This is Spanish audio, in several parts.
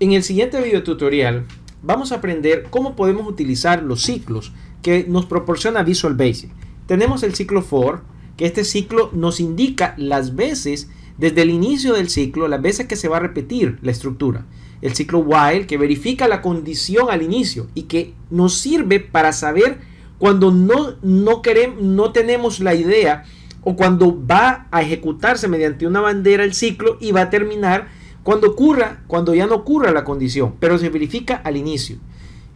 En el siguiente video tutorial vamos a aprender cómo podemos utilizar los ciclos que nos proporciona Visual Basic. Tenemos el ciclo for, que este ciclo nos indica las veces desde el inicio del ciclo, las veces que se va a repetir la estructura. El ciclo while, que verifica la condición al inicio y que nos sirve para saber cuando no tenemos la idea o cuando va a ejecutarse mediante una bandera el ciclo y va a terminar cuando ya no ocurra la condición, pero se verifica al inicio.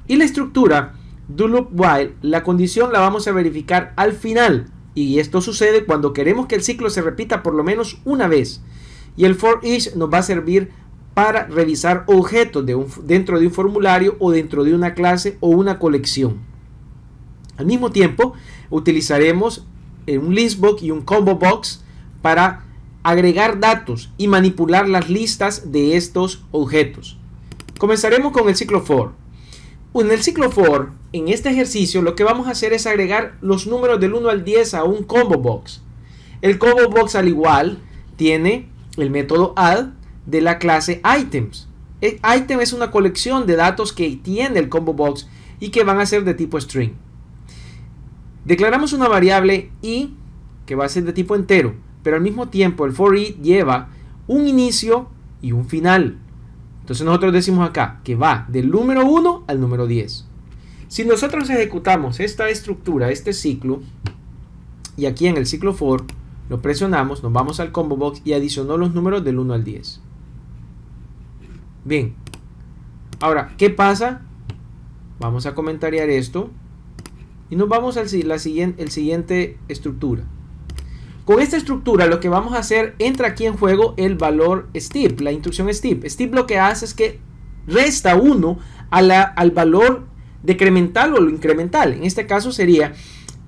Y la estructura do loop while, la condición la vamos a verificar al final, y esto sucede cuando queremos que el ciclo se repita por lo menos una vez. Y el for each nos va a servir para revisar objetos dentro de un formulario o dentro de una clase o una colección. Al mismo tiempo utilizaremos un listbox y un combo box para agregar datos y manipular las listas de estos objetos. Comenzaremos con el ciclo for. En el ciclo for, en este ejercicio, lo que vamos a hacer es agregar los números del 1 al 10 a un combo box. El combo box, al igual, tiene el método add de la clase items. El item es una colección de datos que tiene el combo box y que van a ser de tipo string. Declaramos una variable i que va a ser de tipo entero, pero al mismo tiempo el for i lleva un inicio y un final. Entonces nosotros decimos acá que va del número 1 al número 10. Si nosotros ejecutamos esta estructura, este ciclo, y aquí en el ciclo for lo presionamos, nos vamos al combo box y adicionó los números del 1 al 10. Bien, ahora, ¿qué pasa? Vamos a comentariar esto y nos vamos al siguiente estructura. Con esta estructura lo que vamos a hacer, entra aquí en juego el valor step, la instrucción step. Step lo que hace es que resta 1 al valor decremental o lo incremental. En este caso sería,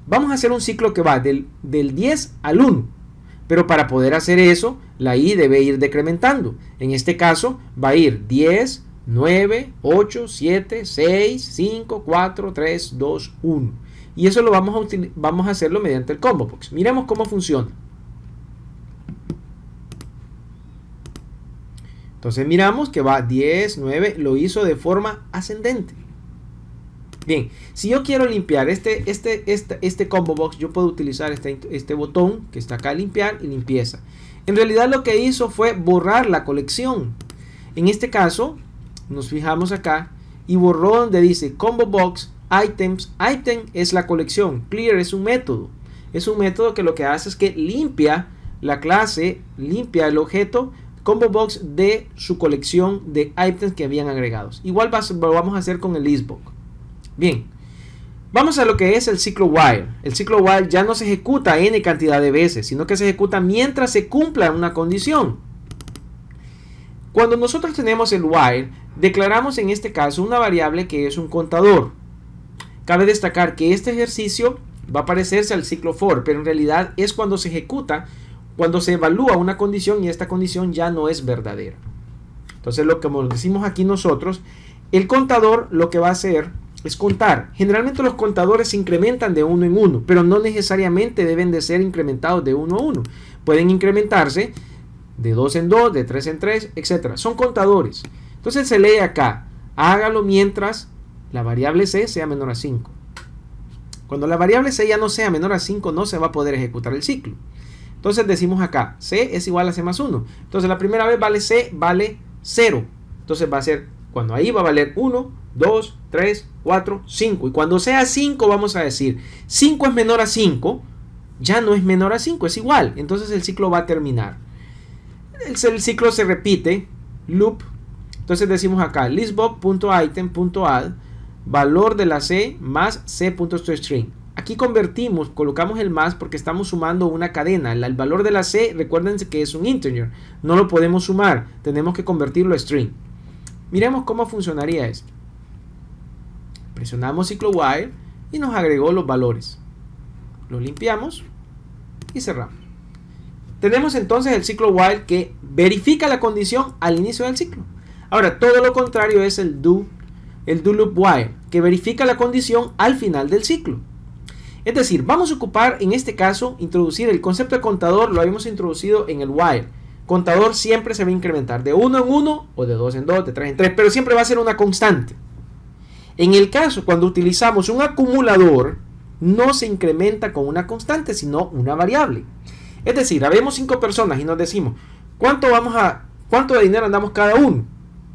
vamos a hacer un ciclo que va del 10 al 1. Pero para poder hacer eso, la i debe ir decrementando. En este caso va a ir 10, 9, 8, 7, 6, 5, 4, 3, 2, 1. Y eso lo vamos a hacerlo mediante el combo box. Miremos cómo funciona. Entonces miramos que va 10, 9, lo hizo de forma ascendente. Bien, si yo quiero limpiar este combo box, yo puedo utilizar este botón que está acá, limpiar y limpieza. En realidad lo que hizo fue borrar la colección. En este caso, nos fijamos acá y borró donde dice combo box items. Item es la colección, clear es un método. Es un método que lo que hace es que limpia la clase, limpia el objeto combo box de su colección de items que habían agregados. Igual lo vamos a hacer con el listbox. Bien, vamos a lo que es el ciclo while. El ciclo while ya no se ejecuta n cantidad de veces, sino que se ejecuta mientras se cumpla una condición. Cuando nosotros tenemos el while, declaramos en este caso una variable que es un contador. Cabe destacar que este ejercicio va a parecerse al ciclo for, pero en realidad es cuando se ejecuta, cuando se evalúa una condición y esta condición ya no es verdadera. Entonces, como decimos aquí nosotros, el contador lo que va a hacer es contar. Generalmente los contadores se incrementan de 1 en 1, pero no necesariamente deben de ser incrementados de 1 a 1. Pueden incrementarse de 2 en 2, de 3 en 3, etc. Son contadores. Entonces se lee acá, hágalo mientras la variable c sea menor a 5. Cuando la variable c ya no sea menor a 5, no se va a poder ejecutar el ciclo. Entonces decimos acá, c es igual a c más 1. Entonces la primera vez vale c, vale 0. Entonces va a ser, cuando ahí va a valer 1, 2, 3, 4, 5. Y cuando sea 5 vamos a decir, 5 es menor a 5, ya no es menor a 5, es igual. Entonces el ciclo va a terminar. El ciclo se repite, loop. Entonces decimos acá, listbox.item.add valor de la c más c.toString. Aquí colocamos el más porque estamos sumando una cadena. El valor de la c, recuerden que es un integer, no lo podemos sumar, tenemos que convertirlo a string. Miremos cómo funcionaría esto. Presionamos ciclo while y nos agregó los valores. Lo limpiamos y cerramos. Tenemos entonces el ciclo while que verifica la condición al inicio del ciclo. Ahora, todo lo contrario es el do loop while, que verifica la condición al final del ciclo. Es decir, vamos a ocupar en este caso, introducir el concepto de contador, lo habíamos introducido en el while. contador siempre se va a incrementar de 1 en 1 o de 2 en 2, de 3 en 3, pero siempre va a ser una constante. En el caso cuando utilizamos un acumulador, no se incrementa con una constante, sino una variable. Es decir, habemos 5 personas y nos decimos, ¿cuánto de dinero andamos cada uno?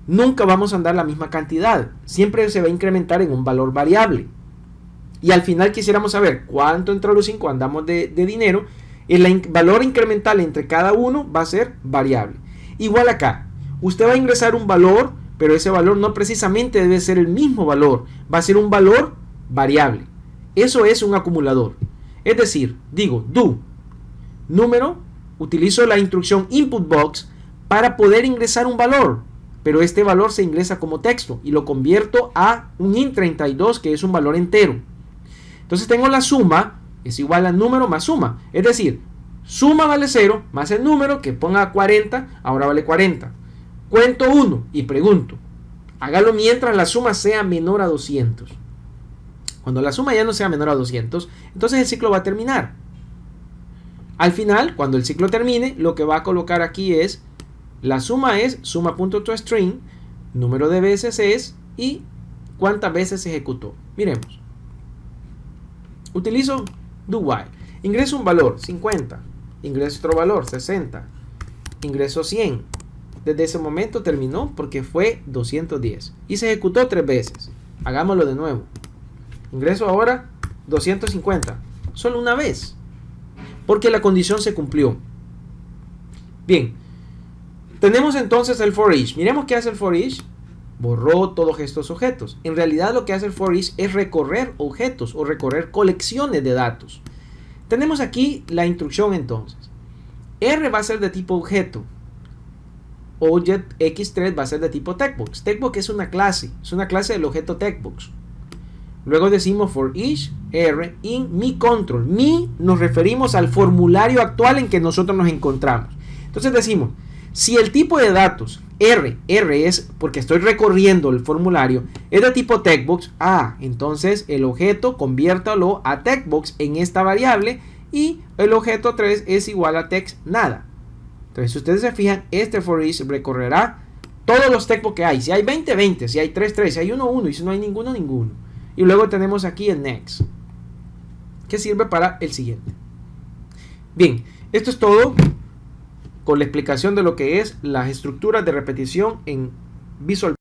Nunca vamos a andar la misma cantidad. Siempre se va a incrementar en un valor variable. Y al final quisiéramos saber cuánto entre los 5 andamos de dinero. El valor incremental entre cada uno va a ser variable. Igual acá. Usted va a ingresar un valor, pero ese valor no precisamente debe ser el mismo valor. Va a ser un valor variable. Eso es un acumulador. Es decir, digo, do número, utilizo la instrucción input box para poder ingresar un valor, pero este valor se ingresa como texto y lo convierto a un int32, que es un valor entero. Entonces tengo la suma, es igual a número más suma, es decir, suma vale 0 más el número que ponga 40, ahora vale 40. Cuento 1 y pregunto, hágalo mientras la suma sea menor a 200. Cuando la suma ya no sea menor a 200, entonces el ciclo va a terminar. Al final, cuando el ciclo termine, lo que va a colocar aquí es, la suma es suma.toString, número de veces es y cuántas veces se ejecutó. Miremos. Utilizo do while. Ingreso un valor, 50. Ingreso otro valor, 60. Ingreso 100. Desde ese momento terminó porque fue 210. Y se ejecutó 3 veces. Hagámoslo de nuevo. Ingreso ahora 250. Solo una vez. Porque la condición se cumplió. Bien. Tenemos entonces el for each. Miremos qué hace el for each. Borró todos estos objetos. En realidad lo que hace el for each es recorrer objetos o recorrer colecciones de datos. Tenemos aquí la instrucción entonces. R va a ser de tipo objeto. Object X3 va a ser de tipo textbox. Textbox es una clase del objeto textbox. Luego decimos for each R in mi control. Mi nos referimos al formulario actual en que nosotros nos encontramos. Entonces decimos, si el tipo de datos R es porque estoy recorriendo el formulario, es de tipo textbox, entonces el objeto conviértalo a textbox en esta variable y el objeto 3 es igual a text nada. Entonces si ustedes se fijan, este for each recorrerá todos los textbox que hay. Si hay 20, 20, si hay 3, 3, si hay 1, 1 y si no hay ninguno, ninguno. Y luego tenemos aquí el next, que sirve para el siguiente. Bien, esto es todo con la explicación de lo que es las estructuras de repetición en Visual